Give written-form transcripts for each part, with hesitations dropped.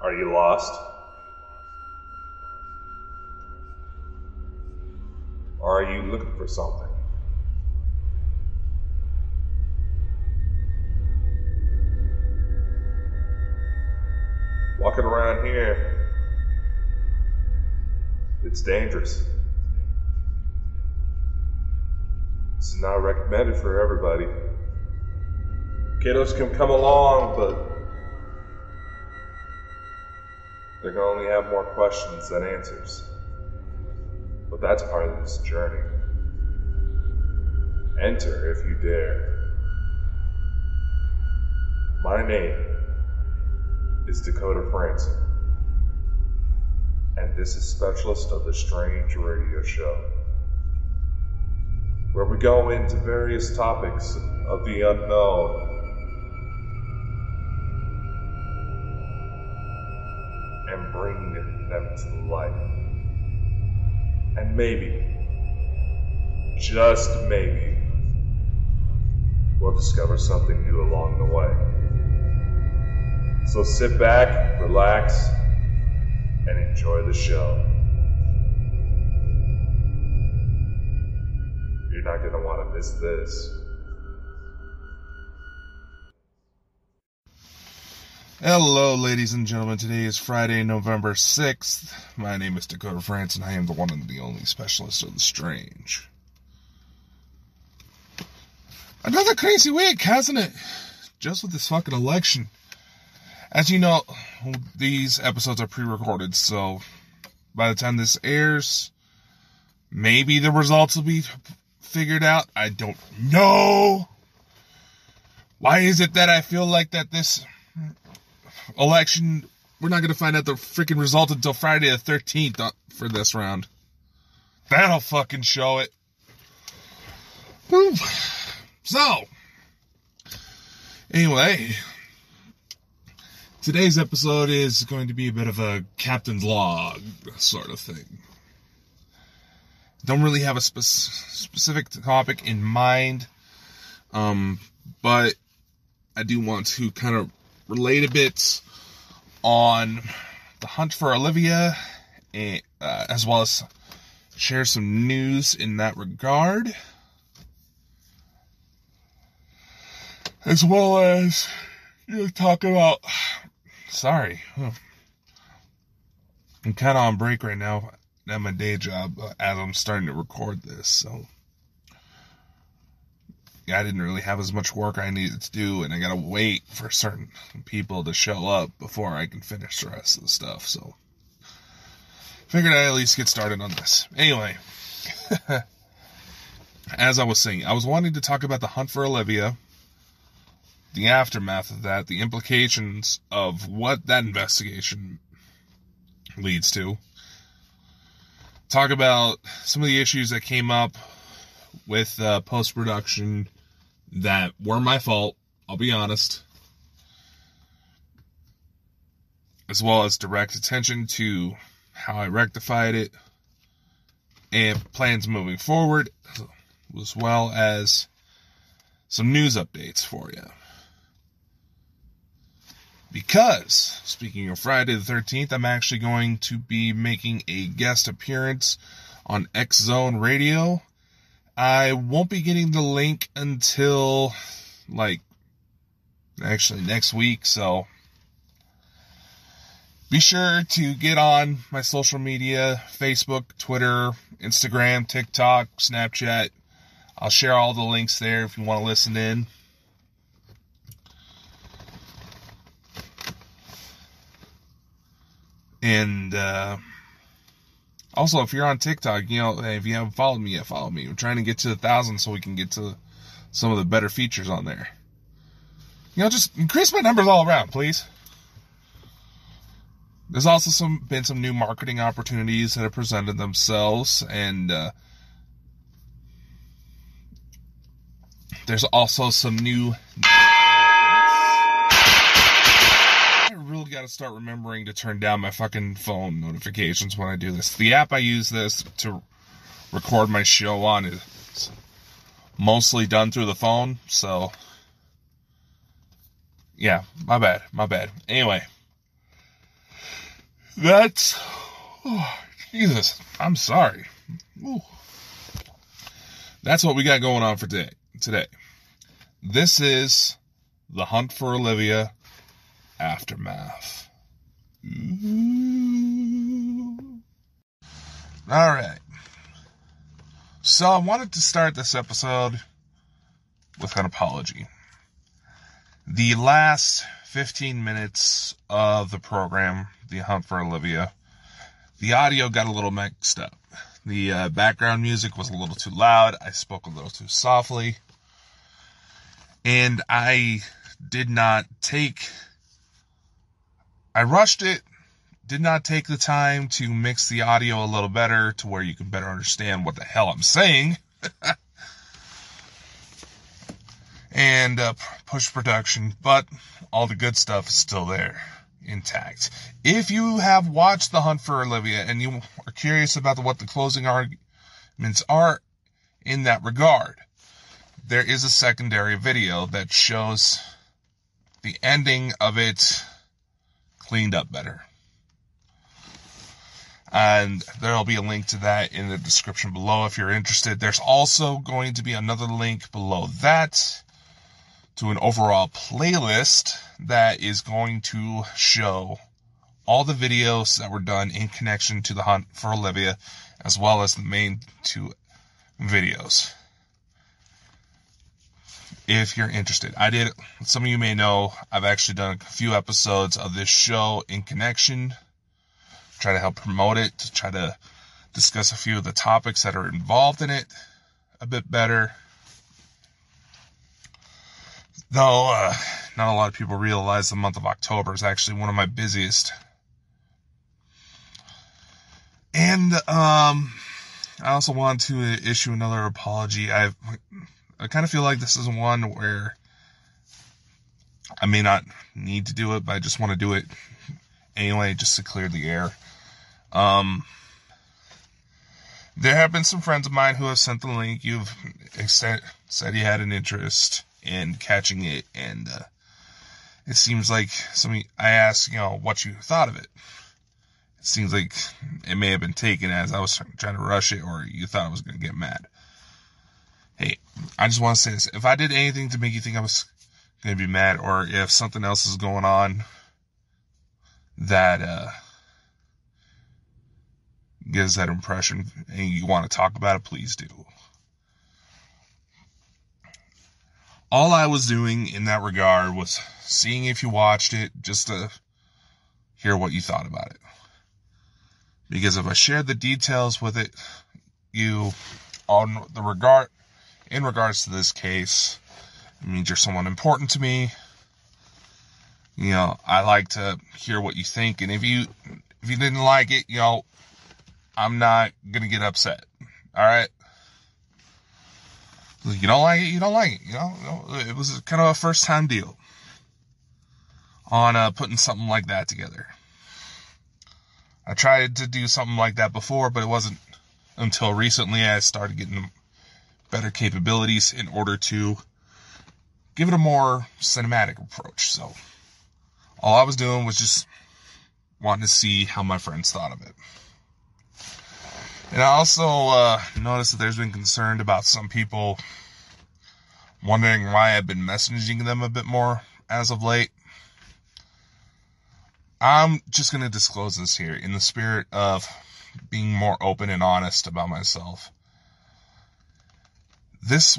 Are you lost? Or are you looking for something? Walking around here, it's dangerous. This is not recommended for everybody. Kiddos can come along, but they're gonna only have more questions than answers. But that's part of this journey. Enter if you dare. My name is Dakota Frandsen, and this is Specialist of the Strange Radio Show, where we go into various topics of the unknown and bring them to light. And maybe, just maybe, we'll discover something new along the way. So sit back, relax, and enjoy the show. You're not going to want to miss this. Hello, ladies and gentlemen. Today is Friday, November 6th. My name is Dakota Frandsen. I am the one and the only Specialist of the Strange. Another crazy week, hasn't it? Just with this fucking election. As you know, these episodes are pre-recorded, so by the time this airs, maybe the results will be figured out. I don't know. Why is it that I feel like that this election, we're not going to find out the freaking result until Friday the 13th for this round? That'll fucking show it. Whew. So, anyway, today's episode is going to be a bit of a captain's log sort of thing. Don't really have a specific topic in mind, but I do want to kind of relate a bit on the Hunt for Olivia, as well as share some news in that regard, as well as talk about, I'm kind of on break right now at my day job as I'm starting to record this, so yeah, I didn't really have as much work I needed to do, and I gotta wait for certain people to show up before I can finish the rest of the stuff, so figured I'd at least get started on this. Anyway, as I was saying, I was wanting to talk about the Hunt for Olivia, the aftermath of that, the implications of what that investigation leads to, talk about some of the issues that came up with post-production that were my fault, I'll be honest, as well as direct attention to how I rectified it and plans moving forward, as well as some news updates for you. Because, speaking of Friday the 13th, I'm actually going to be making a guest appearance on X Zone Radio. I won't be getting the link until, actually next week, so be sure to get on my social media, Facebook, Twitter, Instagram, TikTok, Snapchat. I'll share all the links there if you want to listen in. And, also, if you're on TikTok, hey, if you haven't followed me yet, follow me. We're trying to get to 1,000 so we can get to some of the better features on there. Just increase my numbers all around, please. There's also been some new marketing opportunities that have presented themselves, and there's also some new... I got to start remembering to turn down my fucking phone notifications when I do this. The app I use this to record my show on is mostly done through the phone, so yeah, my bad. Anyway, That's... Oh, Jesus, I'm sorry. Ooh. That's what we got going on for today. This is the Hunt for Olivia Aftermath. Ooh. All right. So I wanted to start this episode with an apology. The last 15 minutes of the program, the Hunt for Olivia, the audio got a little mixed up. The background music was a little too loud. I spoke a little too softly. And I rushed it, did not take the time to mix the audio a little better to where you can better understand what the hell I'm saying. And push production, but all the good stuff is still there, intact. If you have watched The Hunt for Olivia and you are curious about what the closing arguments are in that regard, there is a secondary video that shows the ending of it cleaned up better. And there'll be a link to that in the description below if you're interested. There's also going to be another link below that to an overall playlist that is going to show all the videos that were done in connection to the Hunt for Olivia, as well as the main two videos. If you're interested. Some of you may know, I've actually done a few episodes of this show in connection, try to help promote it, to try to discuss a few of the topics that are involved in it a bit better. Though, not a lot of people realize the month of October is actually one of my busiest. And, I also want to issue another apology. I kind of feel like this is one where I may not need to do it, but I just want to do it anyway, just to clear the air. There have been some friends of mine who have sent the link. You've said you had an interest in catching it, and it seems like I asked, what you thought of it. It seems like it may have been taken as I was trying to rush it, or you thought I was going to get mad. Hey, I just want to say this. If I did anything to make you think I was going to be mad, or if something else is going on that gives that impression and you want to talk about it, please do. All I was doing in that regard was seeing if you watched it, just to hear what you thought about it. Because if I shared the details with you in regards to this case, it means you're someone important to me. I like to hear what you think, and if you didn't like it, I'm not gonna get upset. All right. You don't like it, you don't like it. It was kind of a first time deal on putting something like that together. I tried to do something like that before, but it wasn't until recently I started getting better capabilities in order to give it a more cinematic approach. So all I was doing was just wanting to see how my friends thought of it. And I also noticed that there's been concern about some people wondering why I've been messaging them a bit more as of late. I'm just going to disclose this here in the spirit of being more open and honest about myself. This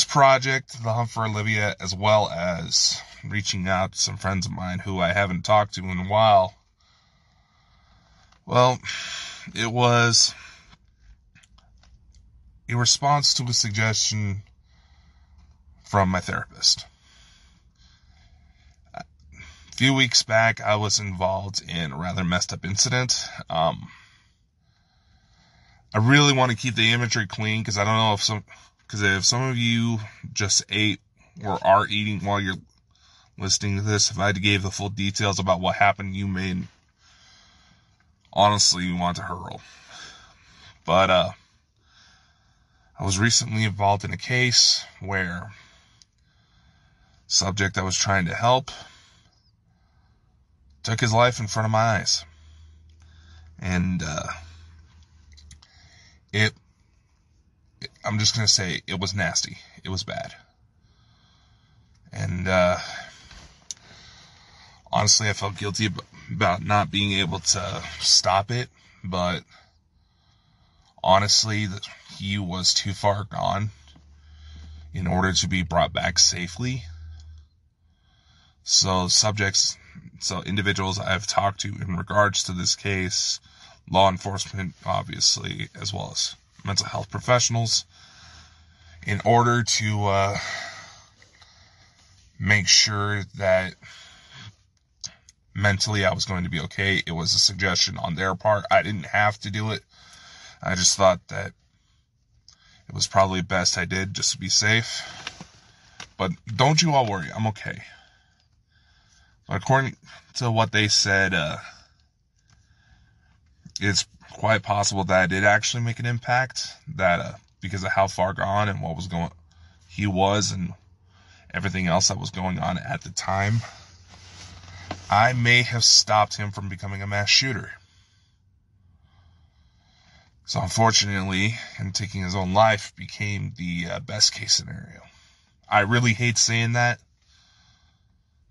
project, The Hunt for Olivia, as well as reaching out to some friends of mine who I haven't talked to in a while, well, it was a response to a suggestion from my therapist. A few weeks back, I was involved in a rather messed up incident. I really want to keep the imagery clean because I don't know if some of you just ate or are eating while you're listening to this, if I gave the full details about what happened, you may honestly want to hurl. But I was recently involved in a case where subject I was trying to help took his life in front of my eyes. And I'm just going to say it was nasty. It was bad. And honestly, I felt guilty about not being able to stop it. But honestly, he was too far gone in order to be brought back safely. So individuals I've talked to in regards to this case, law enforcement, obviously, as well as mental health professionals, in order to make sure that mentally I was going to be okay. It was a suggestion on their part. I didn't have to do it. I just thought that it was probably best I did, just to be safe. But don't you all worry, I'm okay. But according to what they said, it's quite possible that it did actually make an impact, that because of how far gone and he was and everything else that was going on at the time, I may have stopped him from becoming a mass shooter. So unfortunately, him taking his own life became the best case scenario. I really hate saying that,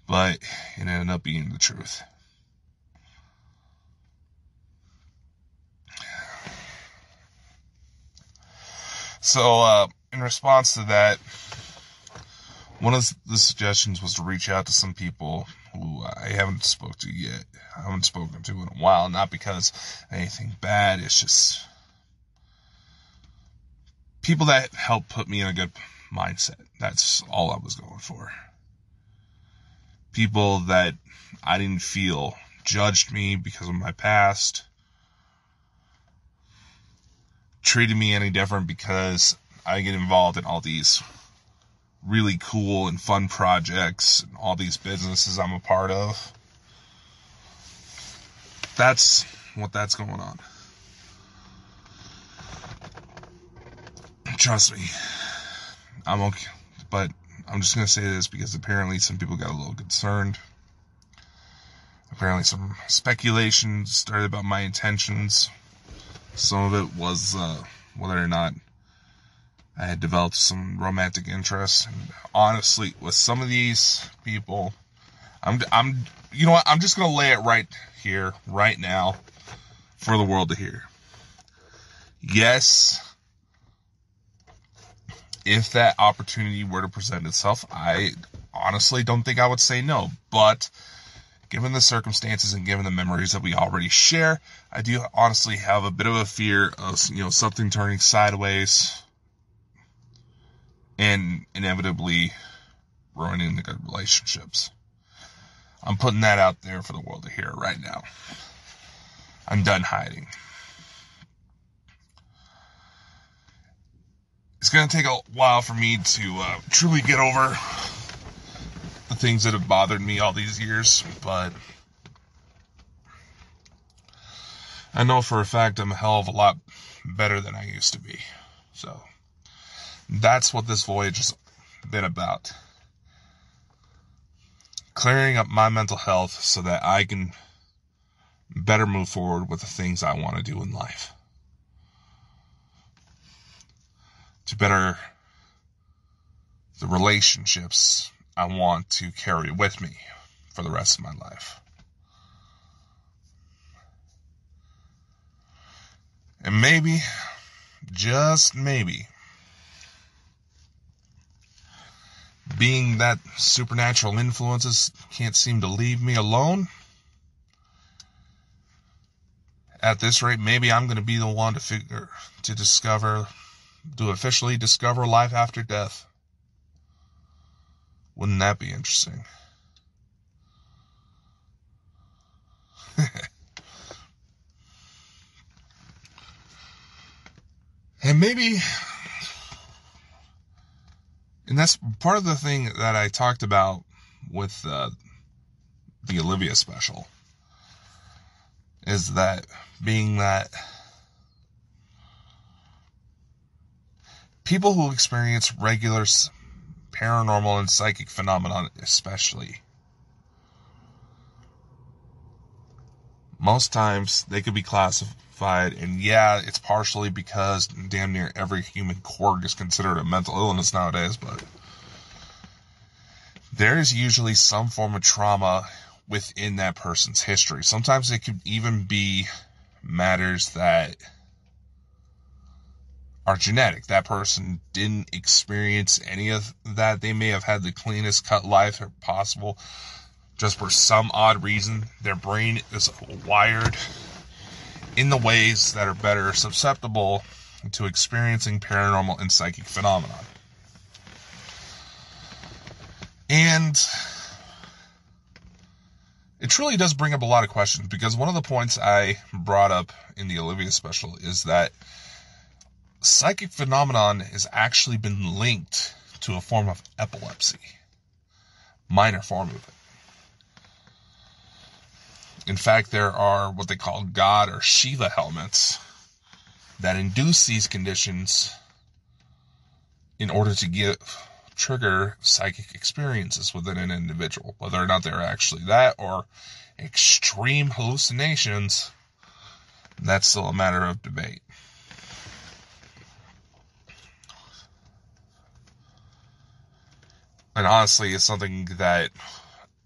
but it ended up being the truth. So, in response to that, one of the suggestions was to reach out to some people who I haven't spoken to yet. I haven't spoken to in a while, not because anything bad, it's just people that help put me in a good mindset. That's all I was going for. People that I didn't feel judged me because of my past, treated me any different because I get involved in all these really cool and fun projects and all these businesses I'm a part of. That's what's going on. Trust me, I'm okay. But I'm just going to say this because apparently some people got a little concerned. Apparently some speculation started about my intentions. Some of it was whether or not I had developed some romantic interest. And honestly, with some of these people, I'm you know what? I'm just going to lay it right here, right now, for the world to hear. Yes, if that opportunity were to present itself, I honestly don't think I would say no. But given the circumstances and given the memories that we already share, I do honestly have a bit of a fear of, something turning sideways and inevitably ruining the good relationships. I'm putting that out there for the world to hear right now. I'm done hiding. It's going to take a while for me to truly get over the things that have bothered me all these years, but I know for a fact I'm a hell of a lot better than I used to be. So that's what this voyage has been about. Clearing up my mental health so that I can better move forward with the things I want to do in life. To better the relationships I want to carry with me for the rest of my life. And maybe, just maybe, being that supernatural influences can't seem to leave me alone, at this rate, maybe I'm going to be the one to officially discover life after death. Wouldn't that be interesting? And that's part of the thing that I talked about with the Olivia special, is that being that people who experience regular paranormal and psychic phenomenon especially most times they could be classified, and yeah, it's partially because damn near every human quirk is considered a mental illness nowadays, but there is usually some form of trauma within that person's history. Sometimes it could even be matters that are genetic. That person didn't experience any of that. They may have had the cleanest cut life possible. Just for some odd reason, their brain is wired in the ways that are better susceptible to experiencing paranormal and psychic phenomena. And it truly does bring up a lot of questions, because one of the points I brought up in the Olivia special is that psychic phenomenon has actually been linked to a form of epilepsy. Minor form of it. In fact, there are what they call God or Shiva helmets that induce these conditions in order to trigger psychic experiences within an individual. Whether or not they're actually that or extreme hallucinations, that's still a matter of debate. And honestly, it's something that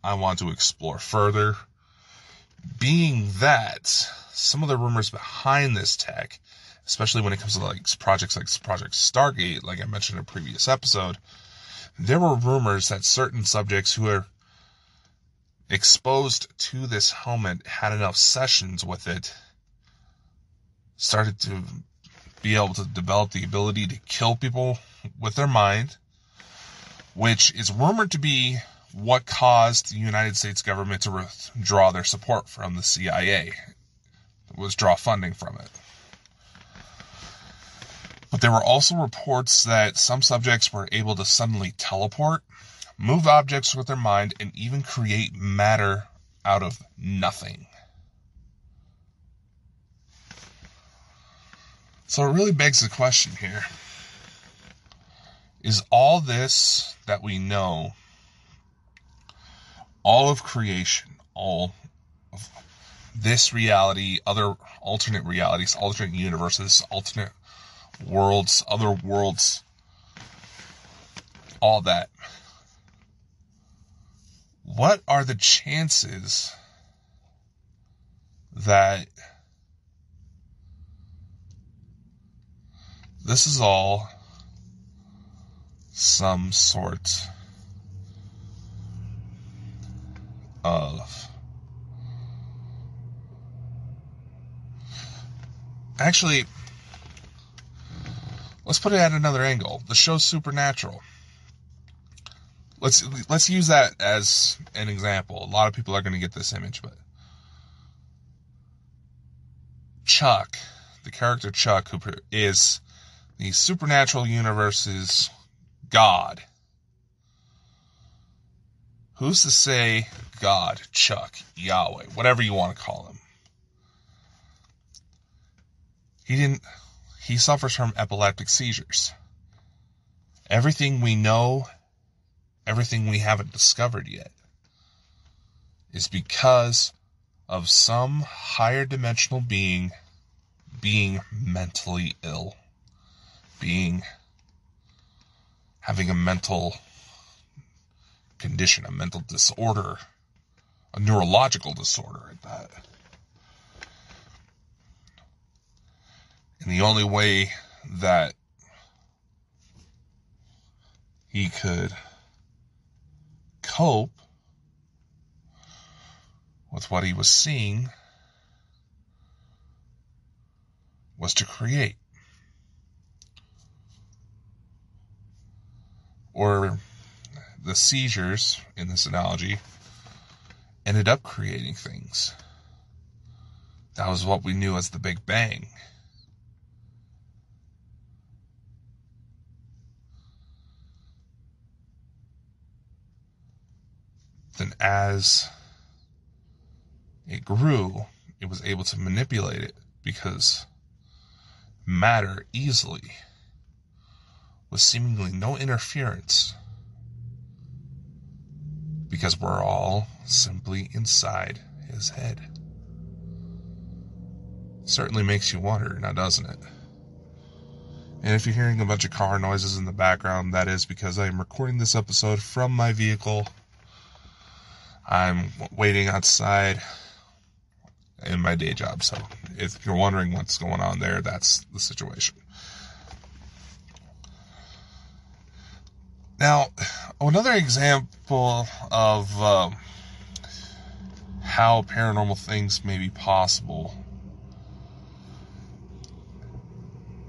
I want to explore further. Being that some of the rumors behind this tech, especially when it comes to projects like Project Stargate, like I mentioned in a previous episode, there were rumors that certain subjects who were exposed to this helmet had enough sessions with it, started to be able to develop the ability to kill people with their mind, which is rumored to be what caused the United States government to withdraw their support from the CIA, withdraw funding from it. But there were also reports that some subjects were able to suddenly teleport, move objects with their mind, and even create matter out of nothing. So it really begs the question here. Is all this that we know, all of creation, all of this reality, other alternate realities, alternate universes, alternate worlds, other worlds, all that, what are the chances that this is all some sort of... Actually, let's put it at another angle. The show's Supernatural. Let's use that as an example. A lot of people are going to get this image, but Chuck, the character Chuck, who is the Supernatural universe's God. Who's to say God, Chuck, Yahweh, whatever you want to call him? He suffers from epileptic seizures. Everything we know, everything we haven't discovered yet, is because of some higher dimensional being mentally ill, having a mental condition, a mental disorder, a neurological disorder at that. And the only way that he could cope with what he was seeing was to create. Or the seizures, in this analogy, ended up creating things. That was what we knew as the Big Bang. Then as it grew, it was able to manipulate it because matter easily, with seemingly no interference, because we're all simply inside his head. Certainly makes you wonder, now doesn't it? And if you're hearing a bunch of car noises in the background, that is because I am recording this episode from my vehicle. I'm waiting outside in my day job, so if you're wondering what's going on there, that's the situation. Now, another example of how paranormal things may be possible,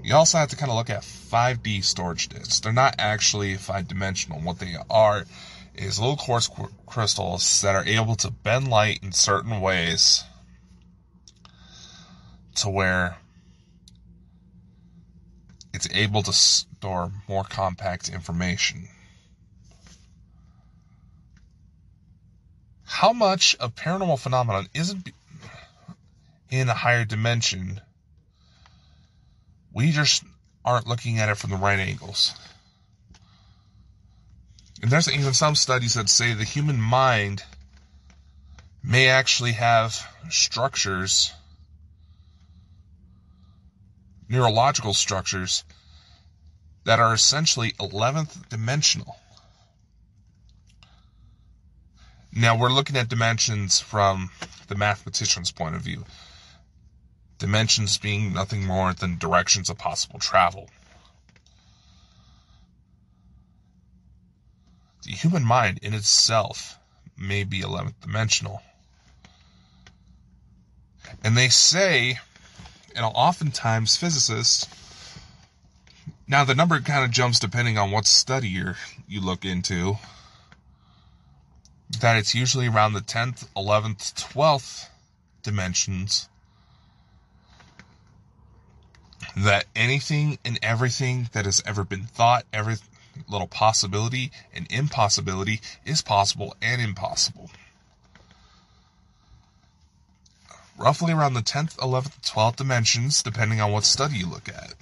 you also have to kind of look at 5D storage discs. They're not actually 5-dimensional. What they are is little quartz crystals that are able to bend light in certain ways to where it's able to store more compact information. How much of paranormal phenomenon isn't in a higher dimension? We just aren't looking at it from the right angles. And there's even some studies that say the human mind may actually have structures, neurological structures, that are essentially 11th dimensional. Now, we're looking at dimensions from the mathematician's point of view. Dimensions being nothing more than directions of possible travel. The human mind in itself may be 11th dimensional. And they say, and oftentimes physicists, now the number kind of jumps depending on what study you look into, that it's usually around the 10th, 11th, 12th dimensions that anything and everything that has ever been thought, every little possibility and impossibility is possible and impossible. Roughly around the 10th, 11th, 12th dimensions, depending on what study you look at,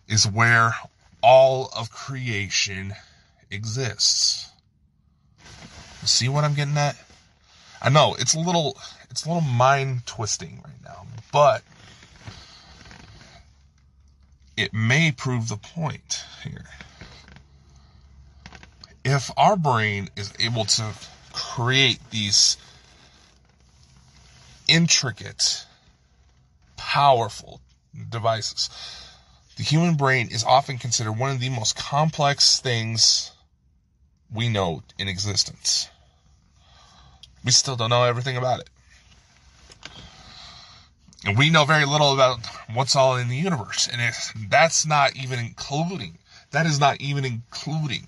is where all of creation exists. See what I'm getting at? I know it's a little mind twisting right now, but it may prove the point here. If our brain is able to create these intricate, powerful devices, the human brain is often considered one of the most complex things we know in existence. We still don't know everything about it. And we know very little about what's all in the universe. And that is not even including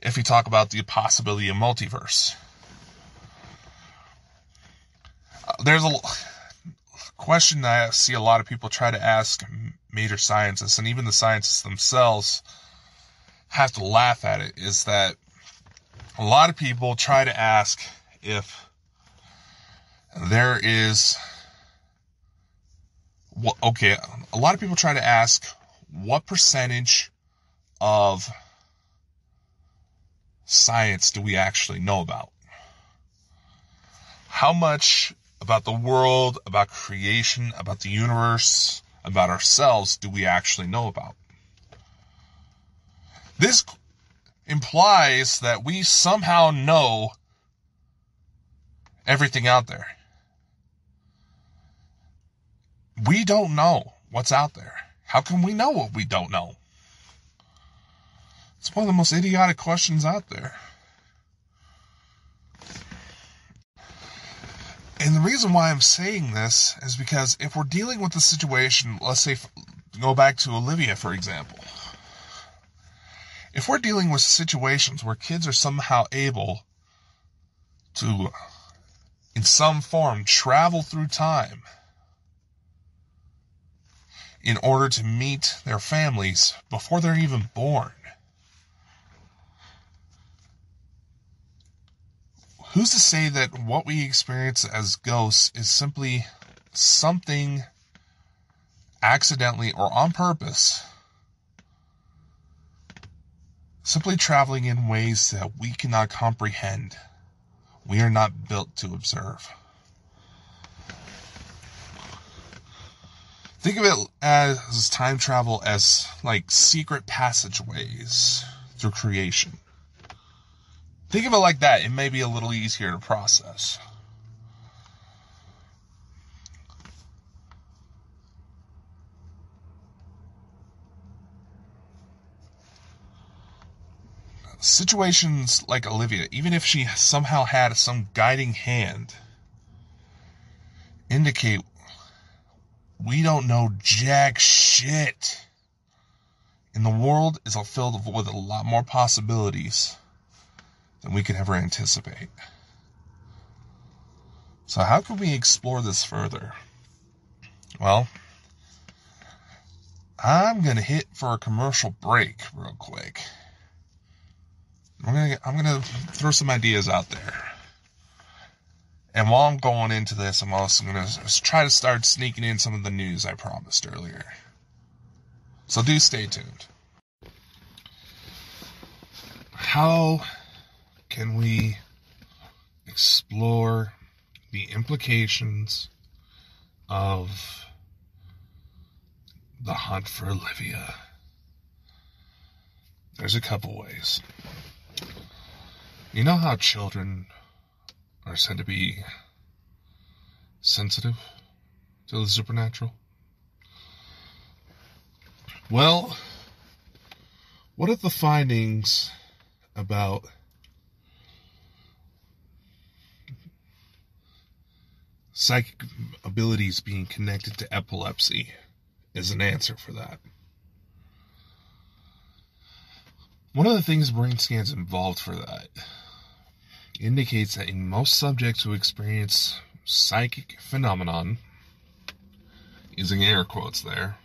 if you talk about the possibility of multiverse. There's a question that I see a lot of people try to ask major scientists, and even the scientists themselves have to laugh at it, is that a lot of people try to ask if there is... a lot of people try to ask what percentage of science do we actually know about? How much about the world, about creation, about the universe, about ourselves do we actually know about? This implies that we somehow know everything out there. We don't know what's out there. How can we know what we don't know? It's one of the most idiotic questions out there. And the reason why I'm saying this is because if we're dealing with a situation, let's say, go back to Olivia, for example. If we're dealing with situations where kids are somehow able to, in some form, travel through time in order to meet their families before they're even born, who's to say that what we experience as ghosts is simply something accidentally or on purpose, simply traveling in ways that we cannot comprehend? We are not built to observe. Think of it as time travel as like secret passageways through creation. Think of it like that. It may be a little easier to process. Situations like Olivia, even if she somehow had some guiding hand, indicate we don't know jack shit. And the world is filled with a lot more possibilities than we could ever anticipate. So how can we explore this further? Well, I'm going to hit for a commercial break real quick. I'm gonna throw some ideas out there. And while I'm going into this, I'm also going to try to start sneaking in some of the news I promised earlier. So do stay tuned. How can we explore the implications of the Hunt for Olivia? There's a couple ways. You know how children are said to be sensitive to the supernatural? Well, what if the findings about psychic abilities being connected to epilepsy is an answer for that? One of the things brain scans involved for that indicates that in most subjects who experience psychic phenomenon, using air quotes there,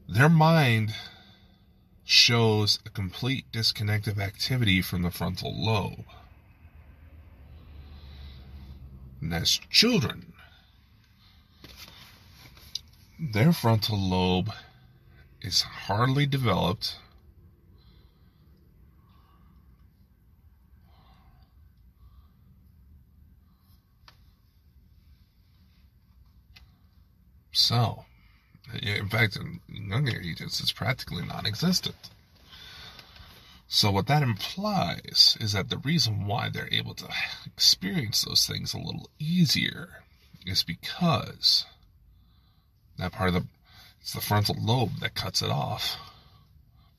their mind shows a complete disconnect of activity from the frontal lobe. And as children, their frontal lobe is hardly developed, so, in fact, in younger ages, it's practically non-existent. So what that implies is that the reason why they're able to experience those things a little easier is because that part of it's the frontal lobe that cuts it off,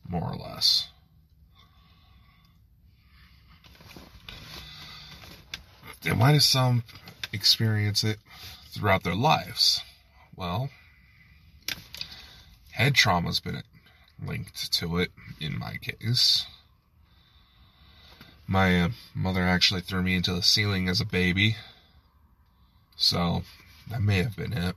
more or less. And why do some experience it throughout their lives? Well, head trauma's been linked to it in my case. My mother actually threw me into the ceiling as a baby, so that may have been it.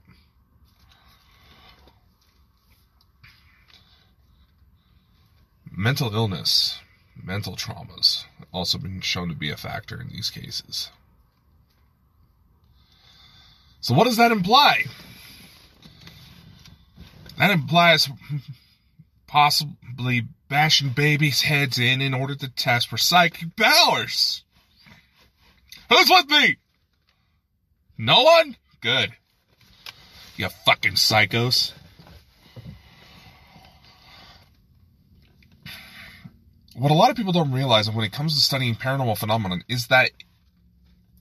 Mental illness, mental traumas, also been shown to be a factor in these cases. So what does that imply? That implies possibly bashing babies' heads in order to test for psychic powers. Who's with me? No one? Good. You fucking psychos. What a lot of people don't realize when it comes to studying paranormal phenomenon is that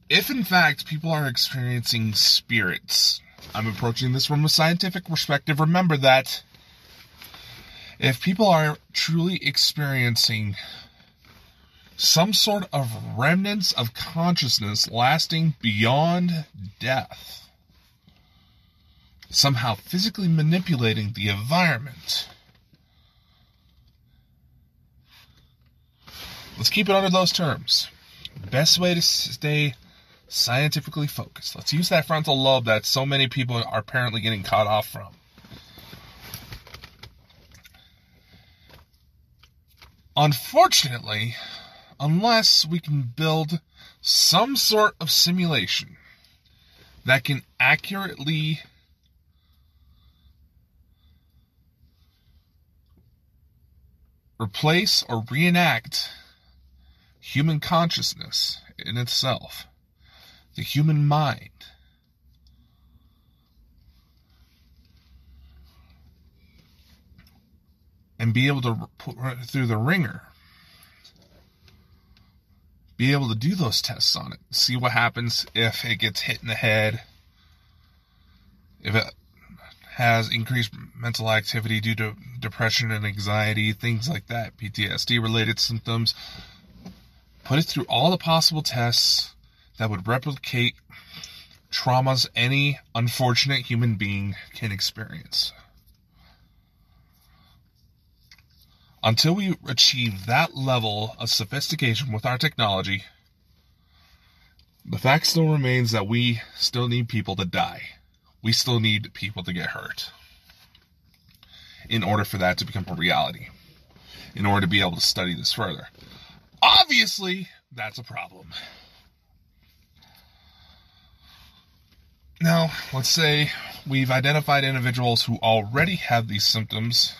if in fact people are experiencing spirits, I'm approaching this from a scientific perspective, remember that if people are truly experiencing some sort of remnants of consciousness lasting beyond death, somehow physically manipulating the environment, let's keep it under those terms. Best way to stay scientifically focused. Let's use that frontal lobe that so many people are apparently getting caught off from. Unfortunately, unless we can build some sort of simulation that can accurately replace or reenact human consciousness in itself, the human mind, and be able to put it through the ringer. Be able to do those tests on it. See what happens if it gets hit in the head. If it has increased mental activity due to depression and anxiety, things like that, PTSD-related symptoms. Put it through all the possible tests that would replicate traumas any unfortunate human being can experience. Until we achieve that level of sophistication with our technology, the fact still remains that we still need people to die. We still need people to get hurt in order for that to become a reality, in order to be able to study this further. Obviously, that's a problem. Now, let's say we've identified individuals who already have these symptoms.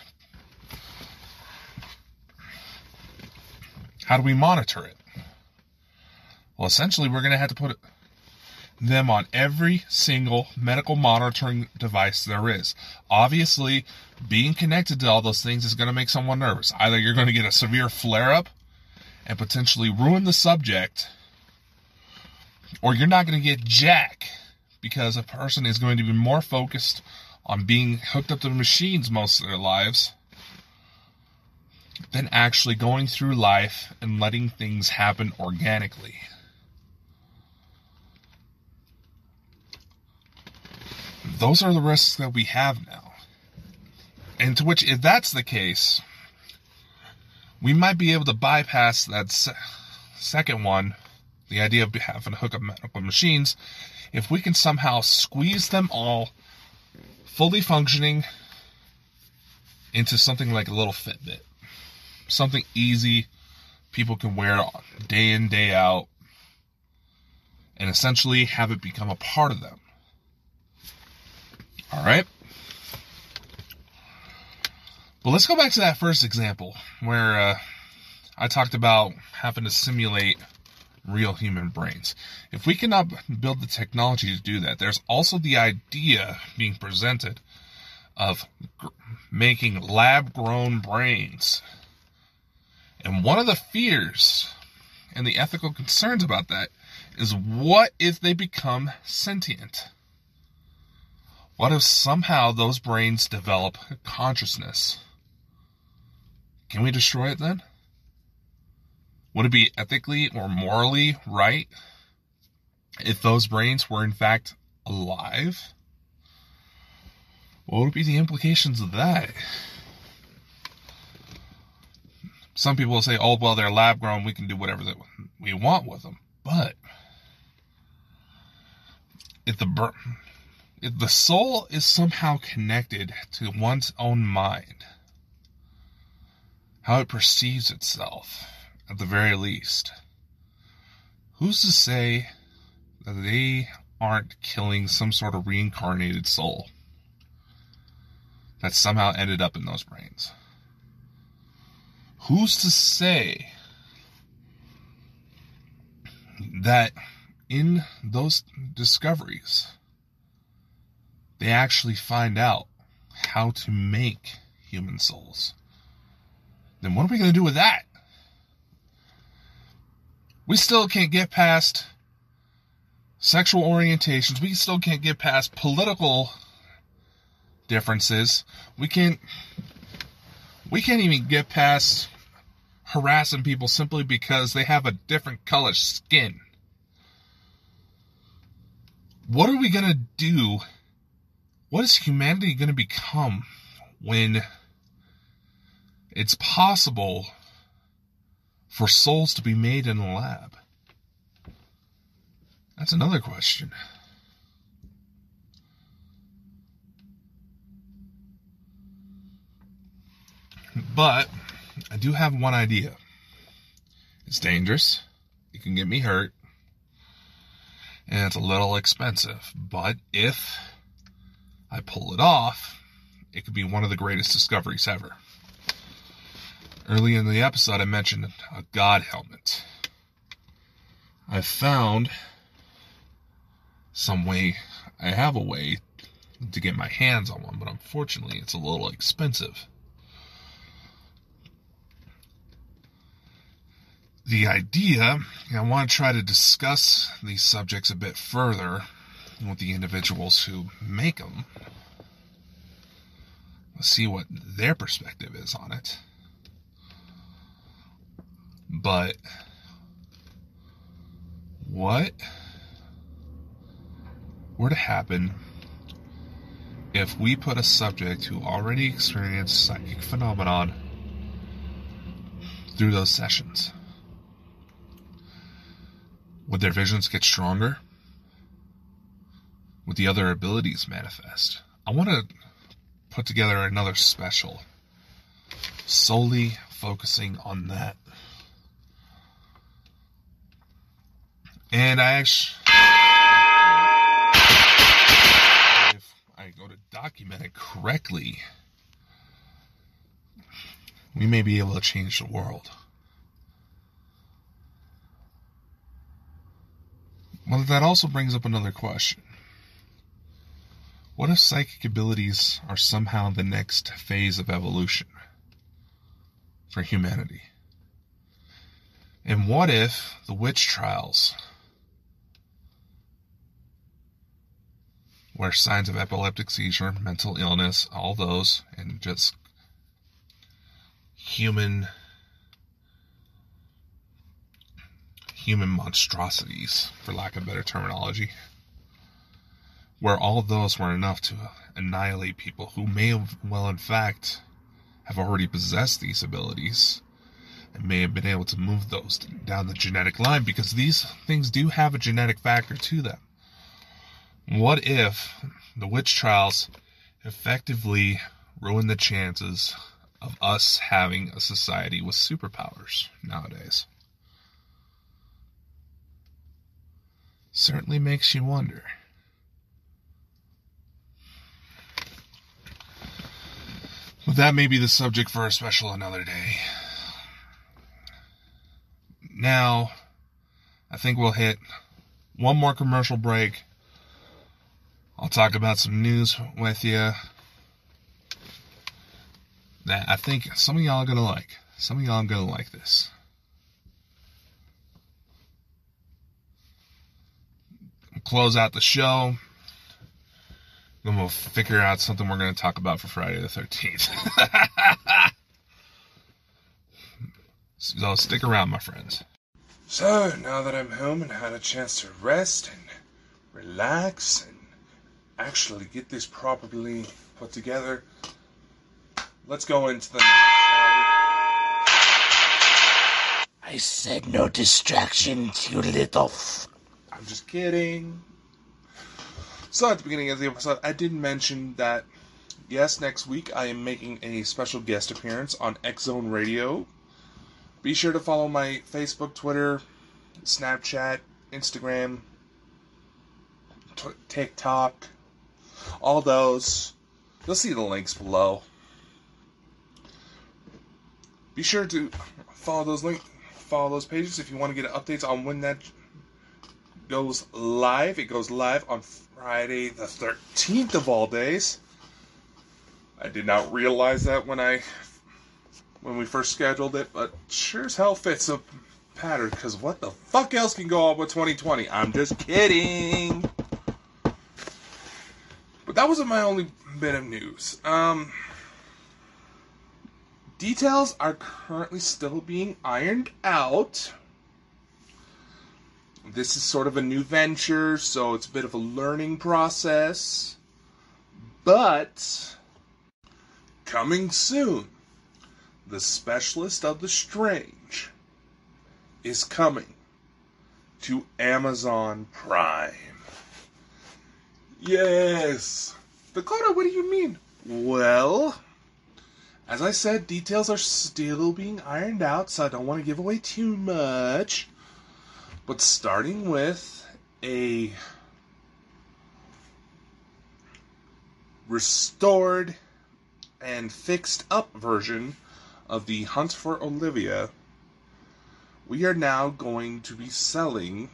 How do we monitor it? Well, essentially, we're going to have to put them on every single medical monitoring device there is. Obviously, being connected to all those things is going to make someone nervous. Either you're going to get a severe flare-up and potentially ruin the subject, or you're not going to get jack, because a person is going to be more focused on being hooked up to the machines most of their lives than actually going through life and letting things happen organically. Those are the risks that we have now. And to which, if that's the case, we might be able to bypass that second one, the idea of having to hook up medical machines, if we can somehow squeeze them all fully functioning into something like a little Fitbit. Something easy people can wear day in, day out, and essentially have it become a part of them. All right? But let's go back to that first example where I talked about having to simulate real human brains. If we cannot build the technology to do that, there's also the idea being presented of making lab-grown brains. And one of the fears and the ethical concerns about that is, what if they become sentient? What if somehow those brains develop consciousness? Can we destroy it then? Would it be ethically or morally right if those brains were in fact alive? What would be the implications of that? Some people will say, oh, well, they're lab grown, we can do whatever that we want with them. But if the soul is somehow connected to one's own mind, how it perceives itself, at the very least, who's to say that they aren't killing some sort of reincarnated soul that somehow ended up in those brains? Who's to say that in those discoveries, they actually find out how to make human souls? Then what are we going to do with that? We still can't get past sexual orientations. We still can't get past political differences. We can't even get past harassing people simply because they have a different color skin. What are we going to do? What is humanity going to become when it's possible for souls to be made in a lab? That's another question. But I do have one idea. It's dangerous. It can get me hurt. And it's a little expensive. But if I pull it off, it could be one of the greatest discoveries ever. Early in the episode, I mentioned a God helmet. I found some way, I have a way to get my hands on one, but unfortunately it's a little expensive. the idea, I want to try to discuss these subjects a bit further with the individuals who make them. Let's see what their perspective is on it. But what were to happen if we put a subject who already experienced psychic phenomenon through those sessions? Would their visions get stronger? Would the other abilities manifest? I want to put together another special solely focusing on that. And if I go to document it correctly, we may be able to change the world. Well, that also brings up another question. What if psychic abilities are somehow the next phase of evolution for humanity? And what if the witch trials, where signs of epileptic seizure, mental illness, all those, and just human monstrosities, for lack of better terminology, where all of those were enough to annihilate people who may have, well, in fact, have already possessed these abilities and may have been able to move those down the genetic line, because these things do have a genetic factor to them. What if the witch trials effectively ruin the chances of us having a society with superpowers nowadays? Certainly makes you wonder. But that may be the subject for a special another day. Now, I think we'll hit one more commercial break. I'll talk about some news with you that I think some of y'all are going to like. Some of y'all are going to like this. We'll close out the show. Then we'll figure out something we're going to talk about for Friday the 13th. So stick around, my friends. So, now that I'm home and had a chance to rest and relax and actually get this properly put together, let's go into the news, shall we? I said no distractions, you little I'm just kidding. So at the beginning of the episode, I did mention that, yes, next week I am making a special guest appearance on X Zone Radio. Be sure to follow my Facebook, Twitter, Snapchat, Instagram, TikTok, all those. You'll see the links below. Be sure to follow those pages if you want to get updates on when that goes live. It goes live on Friday the 13th of all days. I did not realize that when we first scheduled it, but sure as hell fits a pattern, because what the fuck else can go on with 2020? I'm just kidding. But that wasn't my only bit of news. Details are currently still being ironed out. This is sort of a new venture, so it's a bit of a learning process. But coming soon, The Specialist of the Strange is coming to Amazon Prime. Yes! Dakota, what do you mean? Well, as I said, details are still being ironed out, so I don't want to give away too much. But starting with a restored and fixed up version of the Hunt for Olivia, we are now going to be selling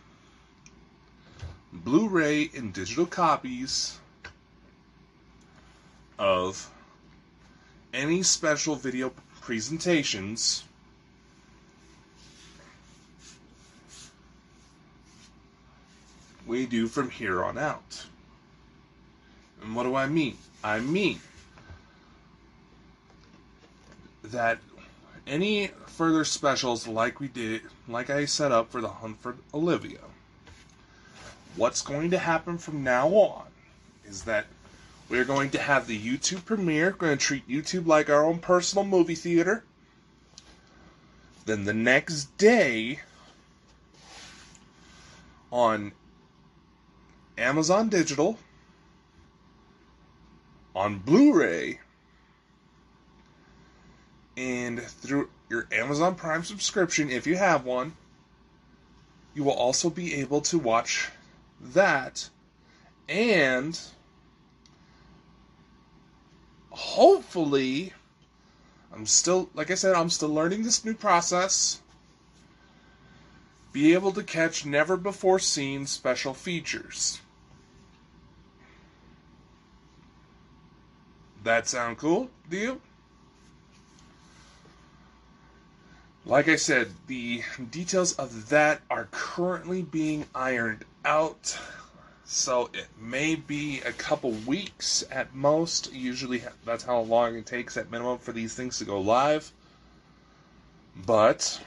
Blu-ray and digital copies of any special video presentations we do from here on out. And what do I mean? I mean that any further specials like I set up for the Hunt for Olivia, what's going to happen from now on is that we're going to have the YouTube premiere. We're going to treat YouTube like our own personal movie theater. Then the next day, on Amazon Digital, on Blu-ray, and through your Amazon Prime subscription, if you have one, you will also be able to watch that, and hopefully, I'm still learning this new process, be able to catch never-before-seen special features. That sound cool? Do you? Like I said, the details of that are currently being ironed out, so it may be a couple weeks at most. Usually that's how long it takes at minimum for these things to go live. But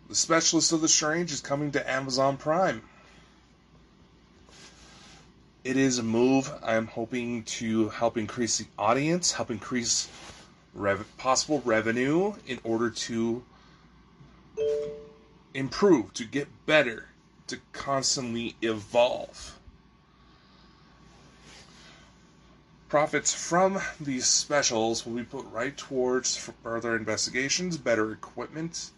The Specialist of the Strange is coming to Amazon Prime. It is a move I'm hoping to help increase the audience, help increase possible revenue in order to improve, to get better, to constantly evolve. Profits from these specials will be put right towards further investigations, better equipment,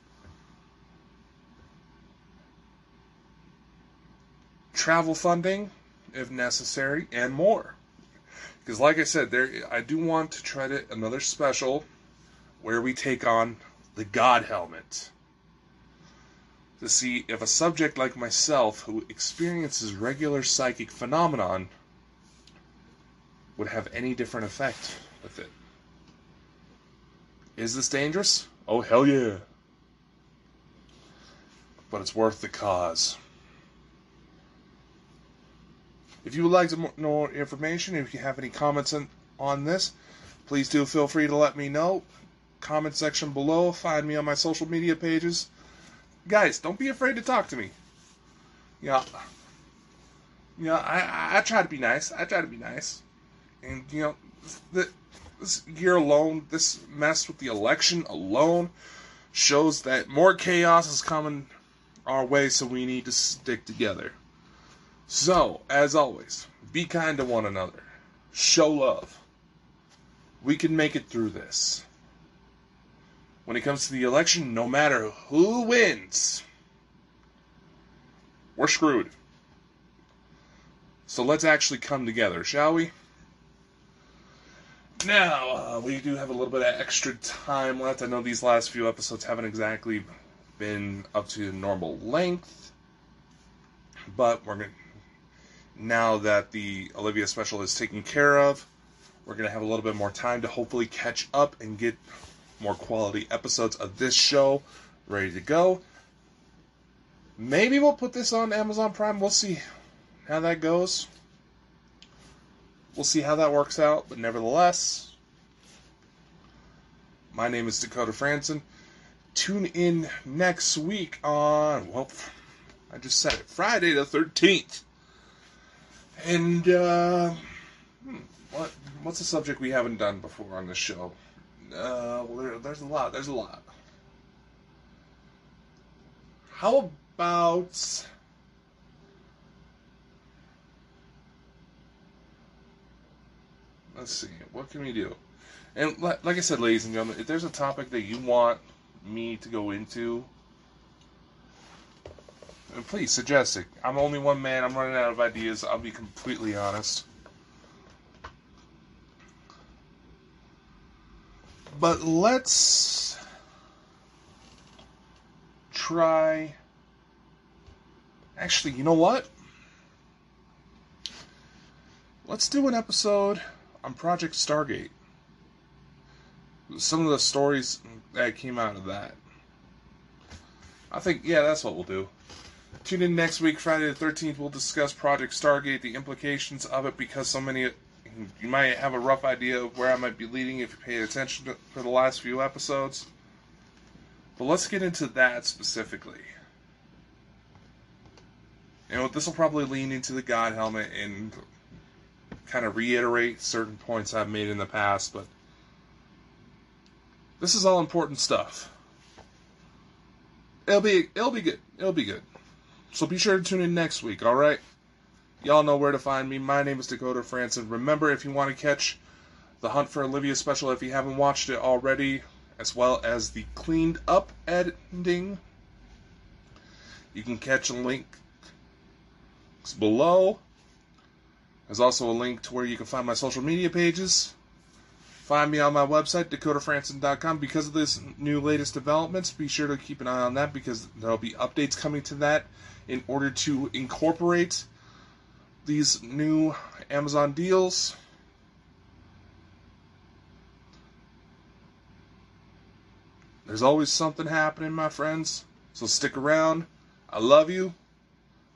travel funding, if necessary, and more. Because like I said, I do want to try another special where we take on the God Helmet. To see if a subject like myself, who experiences regular psychic phenomenon, would have any different effect with it. Is this dangerous? Oh, hell yeah. But it's worth the cause. If you would like to know more information, if you have any comments on this, please do feel free to let me know. Comment section below. Find me on my social media pages. Guys, don't be afraid to talk to me. I try to be nice. And, this year alone, this mess with the election alone, shows that more chaos is coming our way, so we need to stick together. So, as always, be kind to one another. Show love. We can make it through this. When it comes to the election, no matter who wins, we're screwed. So let's actually come together, shall we? Now, we do have a little bit of extra time left. I know these last few episodes haven't exactly been up to normal length, but now that the Olivia special is taken care of, we're going to have a little bit more time to hopefully catch up and get more quality episodes of this show ready to go. Maybe we'll put this on Amazon Prime. We'll see how that goes. We'll see how that works out, but nevertheless, my name is Dakota Frandsen. Tune in next week on, I just said it, Friday the 13th. And, what's a subject we haven't done before on this show? There's a lot. How about... Let's see, what can we do? And like I said, ladies and gentlemen, if there's a topic that you want me to go into, please suggest it. I'm only one man. I'm running out of ideas. I'll be completely honest. But let's try... Actually, you know what? Let's do an episode on Project Stargate. Some of the stories that came out of that. I think, yeah, that's what we'll do. Tune in next week, Friday the 13th. We'll discuss Project Stargate, the implications of it, because so many... You might have a rough idea of where I might be leading if you paid attention for the last few episodes. But let's get into that specifically. This will probably lean into the God Helmet and kind of reiterate certain points I've made in the past, but this is all important stuff. It'll be good. It'll be good. So be sure to tune in next week, alright? Y'all know where to find me. My name is Dakota Frandsen. Remember, if you want to catch the Hunt for Olivia special, if you haven't watched it already, as well as the cleaned up ending, you can catch a link below. There's also a link to where you can find my social media pages. Find me on my website, dakotafrandsen.com. Because of this new latest developments, be sure to keep an eye on that, because there'll be updates coming to that in order to incorporate these new Amazon deals. There's always something happening, my friends. So stick around. I love you.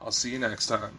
I'll see you next time.